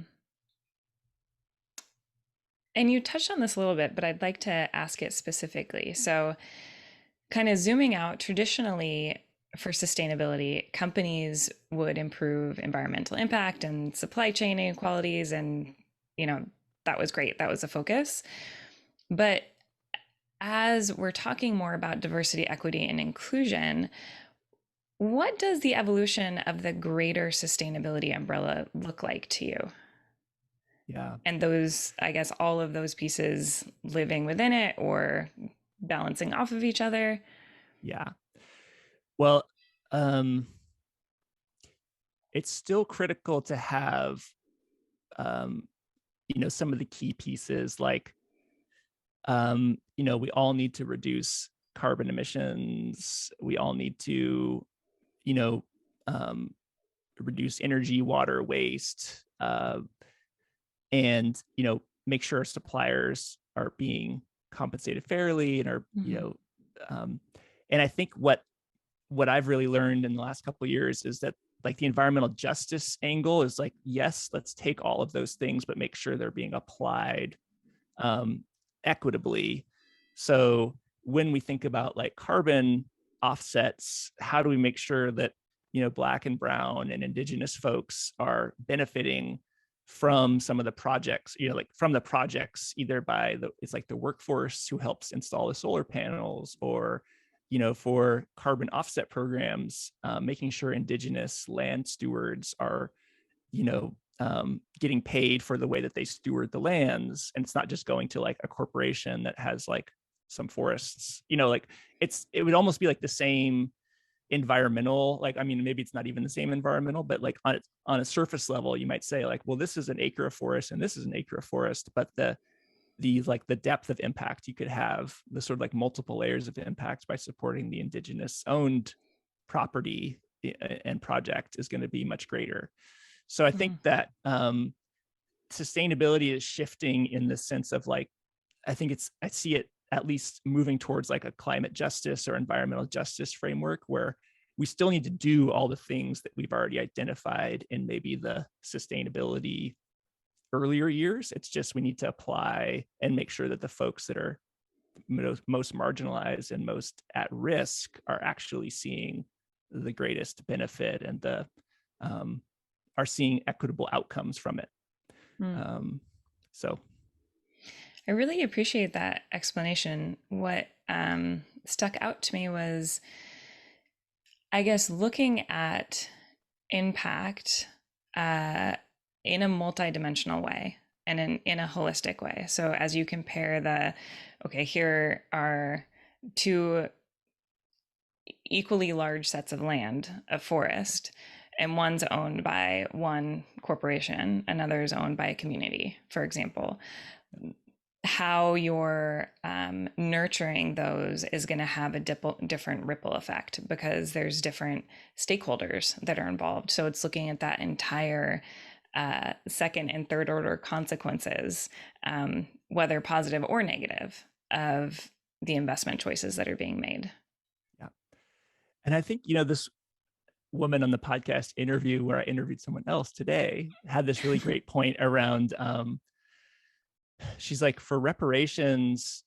A: And you touched on this a little bit, but I'd like to ask it specifically. So, kind of zooming out, traditionally for sustainability, companies would improve environmental impact and supply chain inequalities. And, that was great. That was a focus. But as we're talking more about diversity, equity, and inclusion, what does the evolution of the greater sustainability umbrella look like to you?
B: Yeah.
A: And those, I guess, all of those pieces living within it or balancing off of each other?
B: Yeah. Well, it's still critical to have, some of the key pieces like, we all need to reduce carbon emissions. We all need to, reduce energy, water waste, and, make sure our suppliers are being compensated fairly and are, and I think what I've really learned in the last couple of years is that like the environmental justice angle is like, yes, let's take all of those things, but make sure they're being applied equitably. So when we think about like carbon offsets, how do we make sure that, Black and brown and indigenous folks are benefiting from some of the projects, like from the projects, either by it's like the workforce who helps install the solar panels, or for carbon offset programs, making sure indigenous land stewards are, getting paid for the way that they steward the lands. And it's not just going to like a corporation that has like some forests, like it would almost be like the same environmental, like, I mean, maybe it's not even the same environmental, but like on a surface level, you might say like, well, this is an acre of forest and this is an acre of forest, but the depth of impact you could have, the sort of like multiple layers of impact by supporting the indigenous owned property and project is going to be much greater. So I think that sustainability is shifting in the sense of like, I see it at least moving towards like a climate justice or environmental justice framework, where we still need to do all the things that we've already identified in maybe the sustainability earlier years. It's just we need to apply and make sure that the folks that are most marginalized and most at risk are actually seeing the greatest benefit and are seeing equitable outcomes from it. So
A: I really appreciate that explanation. What stuck out to me was, I guess, looking at impact in a multidimensional way and in a holistic way. So as you compare here are two equally large sets of land, a forest, and one's owned by one corporation, another is owned by a community, for example. How you're nurturing those is going to have a different ripple effect because there's different stakeholders that are involved. So it's looking at that entire second and third order consequences, whether positive or negative, of the investment choices that are being made.
B: Yeah. And I think, this woman on the podcast interview where I interviewed someone else today had this really great point around, she's like, for reparations,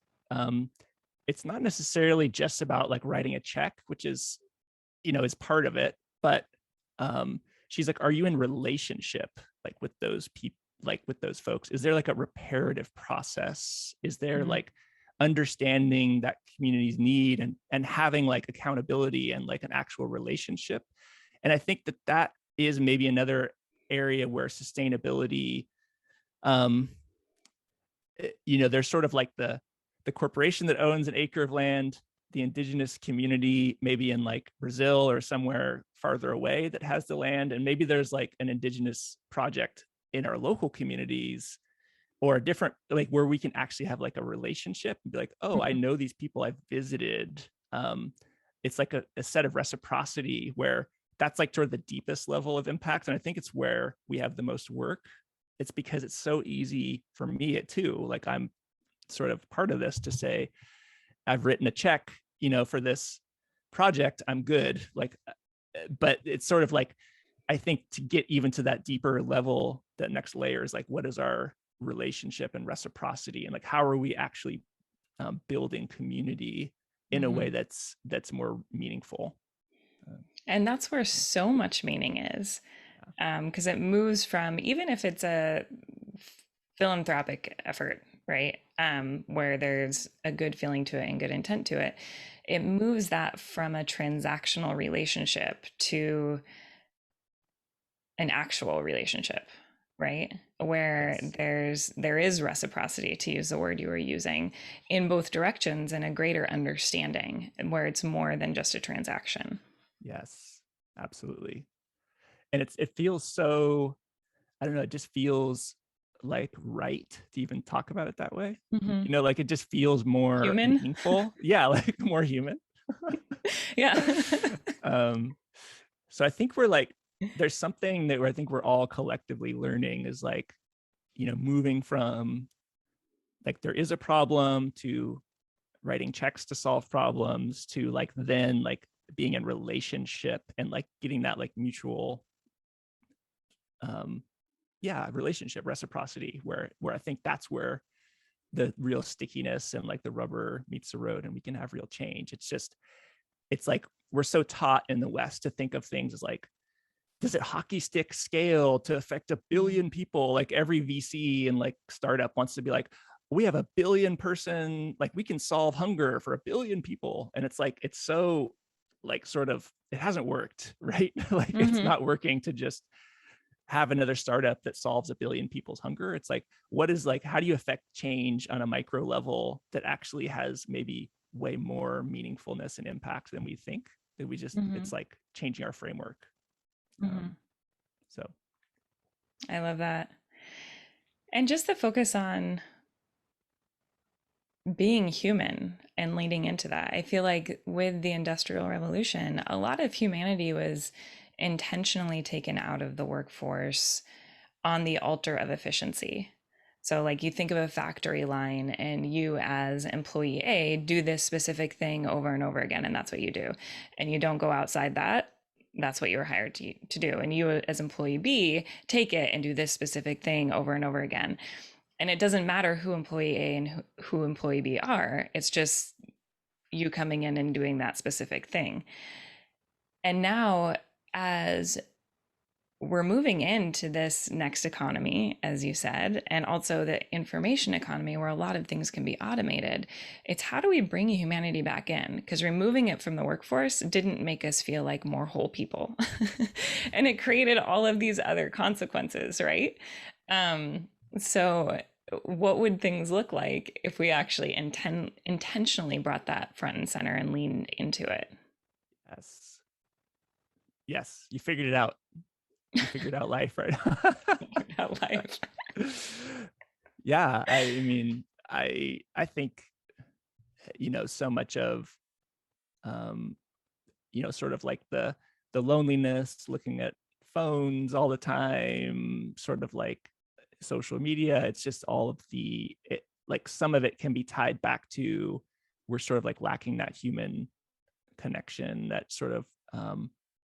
B: it's not necessarily just about like writing a check, which is, is part of it, but she's like, are you in relationship like with those people, like with those folks? Is there like a reparative process? Is there like understanding that communities need, and having like accountability and like an actual relationship. And I think that that is maybe another area where sustainability, um, there's sort of like the corporation that owns an acre of land, the indigenous community, maybe in like Brazil or somewhere farther away that has the land. And maybe there's like an indigenous project in our local communities, or a different, like where we can actually have like a relationship and be like, oh, I
A: Mhm.
B: know these people, I've visited. It's like a set of reciprocity where that's like sort of the deepest level of impact. And I think it's where we have the most work. It's because it's so easy for me too. Like I'm sort of part of this to say, I've written a check, for this project, I'm good. Like, but it's sort of like, I think to get even to that deeper level, that next layer is like, what is our relationship and reciprocity, and like, how are we actually building community in a way
A: Mhm.
B: that's more meaningful.
A: And that's where so much meaning is, because it moves from, even if it's a philanthropic effort, right? Where there's a good feeling to it and good intent to it, it moves that from a transactional relationship to an actual relationship, right? Where
B: Yes.
A: there is reciprocity, to use the word you were using, in both directions, and a greater understanding, where it's more than just a transaction.
B: Yes, absolutely. And it feels so, I don't know, it just feels like right to even talk about it that way.
A: Hmm.
B: Like it just feels more
A: Human.
B: meaningful. Yeah, like more human.
A: Yeah.
B: um, so I think we're like, there's something that I think we're all collectively learning is like, moving from like there is a problem to writing checks to solve problems to like then like being in relationship and like getting that like mutual um relationship reciprocity, where I think that's where the real stickiness and like the rubber meets the road and we can have real change. It's like we're so taught in the West to think of things as like, does it hockey stick scale to affect a billion people? Like every VC and like startup wants to be like, we have a billion person, like we can solve hunger for a billion people. And it's like, it's so like sort of, it hasn't worked, right? Like it's
A: Hmm.
B: not working to just have another startup that solves a billion people's hunger. It's like, what is like, how do you affect change on a micro level that actually has maybe way more meaningfulness and impact than we think? That we just,
A: Hmm.
B: it's like changing our framework.
A: Hmm.
B: So
A: I love that. And just the focus on being human and leading into that. I feel like with the Industrial Revolution, a lot of humanity was intentionally taken out of the workforce on the altar of efficiency. So, like, you think of a factory line, and you, as employee A, do this specific thing over and over again, and that's what you do. And you don't go outside that. That's what you were hired to do. And you, as employee B, take it and do this specific thing over and over again. And it doesn't matter who employee A and who employee B are, it's just you coming in and doing that specific thing. And now, as we're moving into this next economy, as you said, and also the information economy where a lot of things can be automated. It's how do we bring humanity back in? Because removing it from the workforce didn't make us feel like more whole people. And it created all of these other consequences, right? Um, so, what would things look like if we actually intentionally brought that front and center and leaned into it?
B: yes, yes, you figured it out. You figured out life, right?
A: About life.
B: Yeah, I mean, I think so much of um sort of like the loneliness, looking at phones all the time, sort of like social media. It's just all of like some of it can be tied back to we're sort of like lacking that human connection, that sort of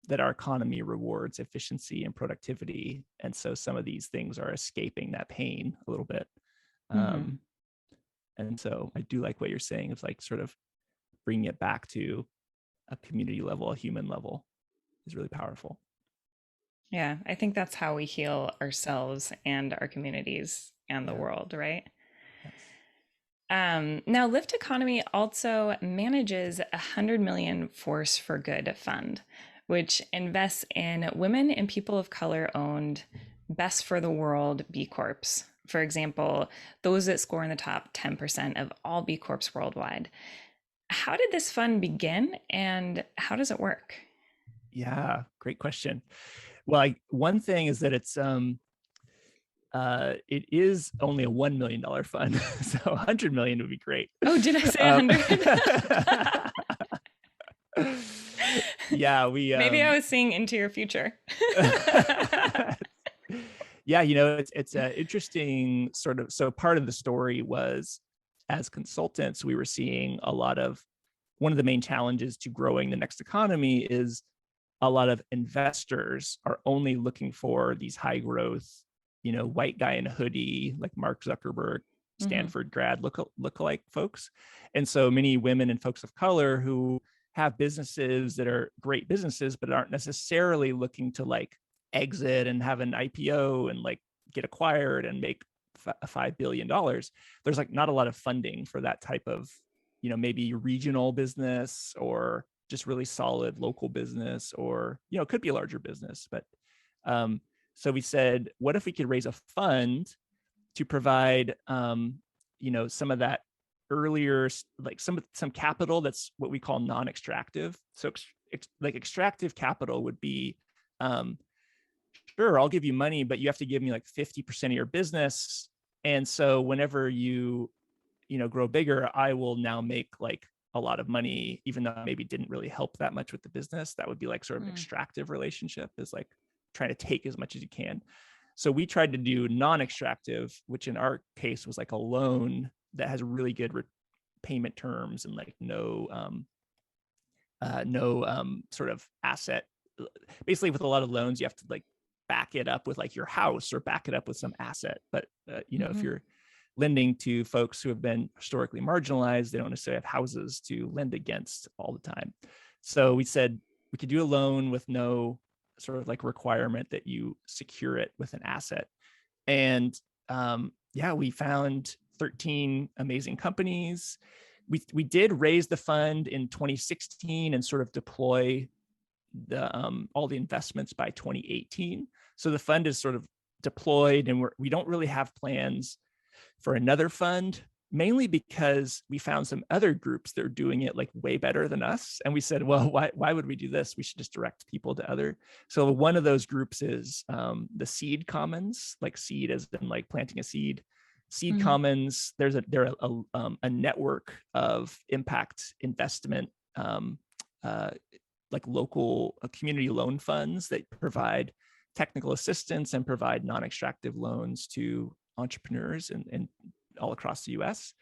B: that our economy rewards efficiency and productivity, and so some of these things are escaping that pain a little bit.
A: Mm-hmm.
B: um, and so I do like what you're saying. It's like sort of bringing it back to a community level, a human level, is really powerful.
A: Yeah, I think that's how we heal ourselves and our communities and the
B: Yeah.
A: world, right?
B: Yes.
A: Now, Lyft Economy also manages a 100 million Force for Good fund, which invests in women and people of color owned best for the world B Corps. For example, those that score in the top 10% of all B Corps worldwide. How did this fund begin and how does it work?
B: Yeah, great question. Well, one thing is that it is only a $1 million fund, so 100 million would be great.
A: Oh, did I say 100?
B: Yeah, we
A: Maybe I was seeing into your future.
B: Yeah, it's an interesting sort of, so part of the story was, as consultants, we were seeing a lot of, one of the main challenges to growing the next economy is a lot of investors are only looking for these high growth, white guy in a hoodie, like Mark Zuckerberg, Stanford grad lookalike folks. And so many women and folks of color who have businesses that are great businesses, but aren't necessarily looking to like exit and have an IPO and like get acquired and make $5 billion. There's like not a lot of funding for that type of, maybe regional business or just really solid local business, or, it could be a larger business. But so we said, what if we could raise a fund to provide, some of that earlier, like some capital that's what we call non-extractive. So like extractive capital would be, sure, I'll give you money, but you have to give me like 50% of your business. And so whenever you grow bigger, I will now make like a lot of money, even though I maybe didn't really help that much with the business. That would be like sort of an extractive relationship, is like trying to take as much as you can. So we tried to do non-extractive, which in our case was like a loan that has really good payment terms and like no sort of asset. Basically, with a lot of loans, you have to like back it up with like your house or back it up with some asset. But if you're lending to folks who have been historically marginalized, they don't necessarily have houses to lend against all the time. So we said we could do a loan with no sort of like requirement that you secure it with an asset. And we found 13 amazing companies. We did raise the fund in 2016 and sort of deploy the all the investments by 2018. So the fund is sort of deployed, and we don't really have plans for another fund, mainly because we found some other groups that are doing it like way better than us. And we said, well, why would we do this? We should just direct people to other. So one of those groups is the Seed Commons, like seed as in like planting a seed. Seed Commons, they're a network of impact investment, like local community loan funds that provide technical assistance and provide non-extractive loans to entrepreneurs and all across the US.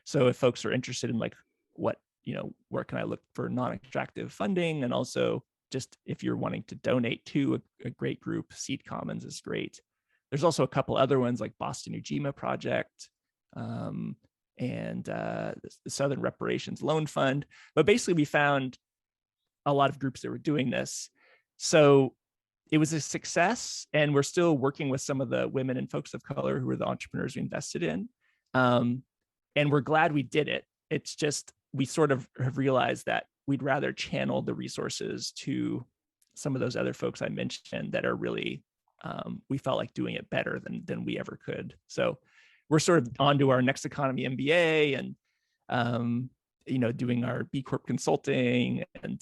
B: So if folks are interested in like where can I look for non-extractive funding, and also just if you're wanting to donate to a great group, Seed Commons is great. There's also a couple other ones like Boston Ujima Project and the Southern Reparations Loan Fund. But basically we found a lot of groups that were doing this. So it was a success, and we're still working with some of the women and folks of color who were the entrepreneurs we invested in. And we're glad we did it. It's just, we sort of have realized that we'd rather channel the resources to some of those other folks I mentioned that are really, we felt like doing it better than we ever could. So we're sort of onto our Next Economy MBA and, doing our B Corp consulting and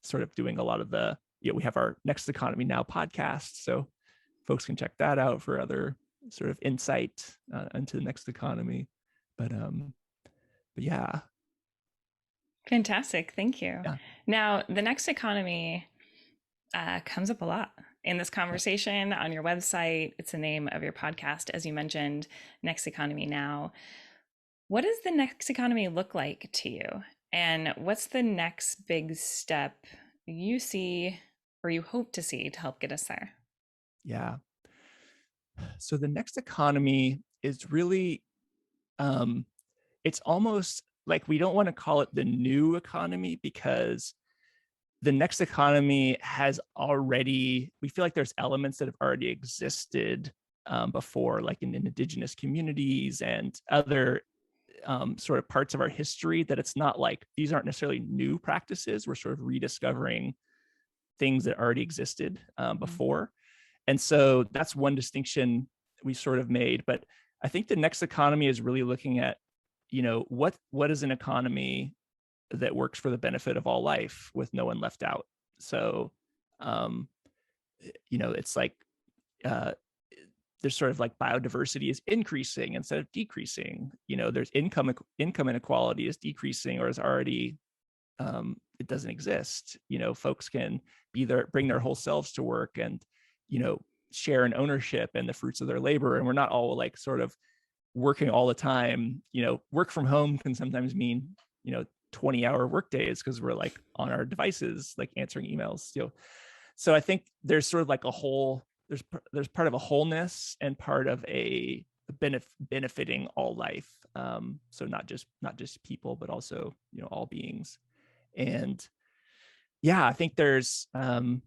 B: sort of doing a lot of the, we have our Next Economy Now podcast. So folks can check that out for other sort of insight into the next economy. But yeah.
A: Fantastic. Thank you.
B: Yeah.
A: Now, the next economy comes up a lot in this conversation on your website. It's the name of your podcast, as you mentioned, Next Economy Now. What does the next economy look like to you? And what's the next big step you see or you hope to see to help get us there?
B: Yeah. So the next economy is really, it's almost like we don't want to call it the new economy, because the next economy has already, we feel like there's elements that have already existed before, like in indigenous communities and other sort of parts of our history that it's not like these aren't necessarily new practices. We're sort of rediscovering things that already existed before. And so that's one distinction we sort of made. But I think the next economy is really looking at, what is an economy that works for the benefit of all life with no one left out. So, it's like, there's sort of like biodiversity is increasing instead of decreasing. There's income inequality is decreasing or is already, it doesn't exist. Folks can bring their whole selves to work and, share in ownership and the fruits of their labor. And we're not all like sort of working all the time. Work from home can sometimes mean, 20-hour work days because we're like on our devices, like answering emails. So I think there's sort of like there's part of a wholeness and part of a benefiting all life. So not just people, but also, all beings. And yeah, I think there's, a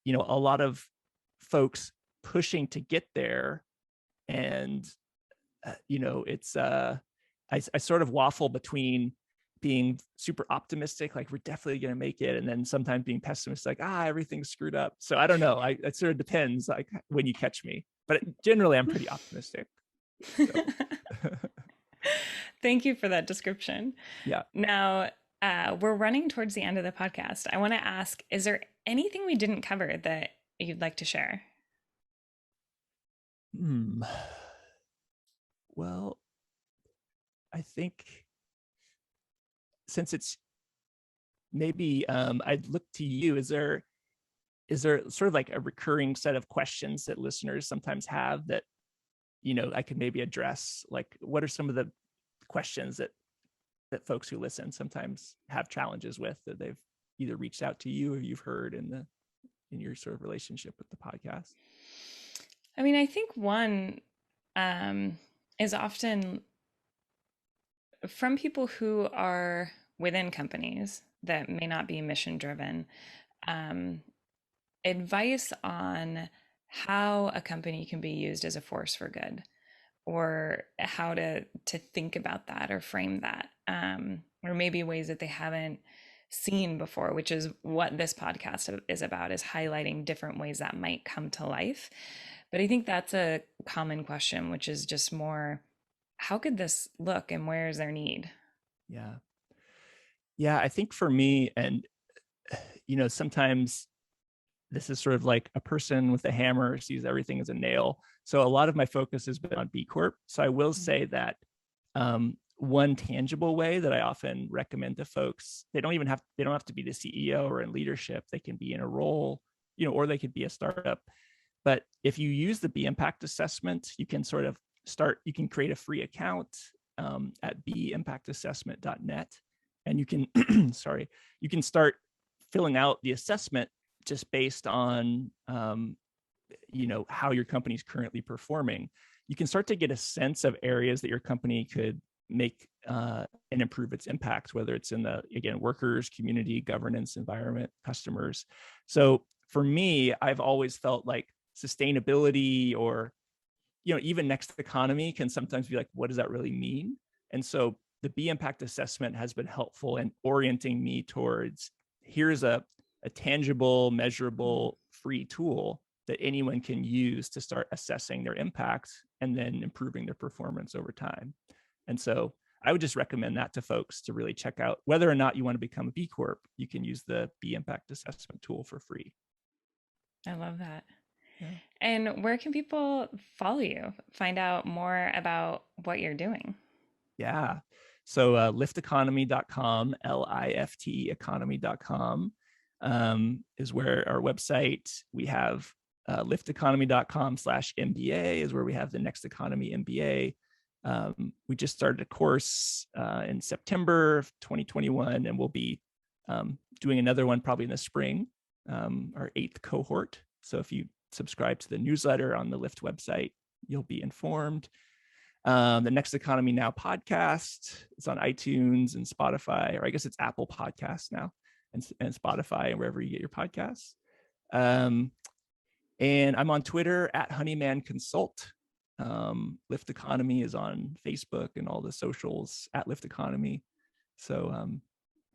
B: lot of folks pushing to get there. And, it's, I sort of waffle between being super optimistic, like we're definitely going to make it, and then sometimes being pessimistic, like everything's screwed up. So I don't know. It sort of depends, like when you catch me. But generally, I'm pretty optimistic. So.
A: Thank you for that description.
B: Yeah.
A: Now, we're running towards the end of the podcast. I want to ask, is there anything we didn't cover that you'd like to share?
B: Well, I think since it's maybe I'd look to you. Is there sort of like a recurring set of questions that listeners sometimes have that, I could maybe address? Like, what are some of the questions that folks who listen sometimes have challenges with that they've either reached out to you or you've heard in your sort of relationship with the podcast?
A: I mean, I think one is often from people who are within companies that may not be mission driven, advice on how a company can be used as a force for good, or how to think about that or frame that, or maybe ways that they haven't seen before, which is what this podcast is about, is highlighting different ways that might come to life. But I think that's a common question, which is just more, how could this look and where is their need?
B: Yeah, I think for me, and sometimes this is sort of like a person with a hammer sees everything as a nail. So a lot of my focus has been on B Corp. So I will say that one tangible way that I often recommend to folks, they don't have to be the CEO or in leadership. They can be in a role, or they could be a startup. But if you use the B Impact Assessment, you can sort of you can create a free account at bimpactassessment.net. And you can, you can start filling out the assessment just based on, how your company is currently performing. You can start to get a sense of areas that your company could make and improve its impact, whether it's in workers, community, governance, environment, customers. So for me, I've always felt like sustainability or, even next economy can sometimes be like, what does that really mean? And so the B Impact Assessment has been helpful in orienting me towards, here's a tangible, measurable, free tool that anyone can use to start assessing their impact and then improving their performance over time. And so I would just recommend that to folks to really check out whether or not you want to become a B Corp. You can use the B Impact Assessment tool for free.
A: I love that.
B: Yeah.
A: And where can people follow you, find out more about what you're doing?
B: Yeah. So lifteconomy.com, LIFT economy.com is where our website. We have lifteconomy.com/MBA is where we have the Next Economy MBA. We just started a course in September of 2021, and we'll be doing another one probably in the spring, our 8th cohort. So if you subscribe to the newsletter on the Lyft website, you'll be informed. The Next Economy Now podcast is on iTunes and Spotify, or I guess it's Apple Podcasts now, and Spotify and wherever you get your podcasts. And I'm on Twitter at Honeyman Consult. Lift Economy is on Facebook and all the socials at Lift Economy. So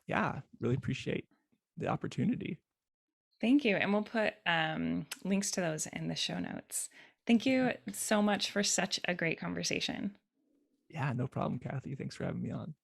B: yeah, really appreciate the opportunity.
A: Thank you. And we'll put links to those in the show notes. Thank you so much for such a great conversation.
B: Yeah, no problem, Kathy. Thanks for having me on.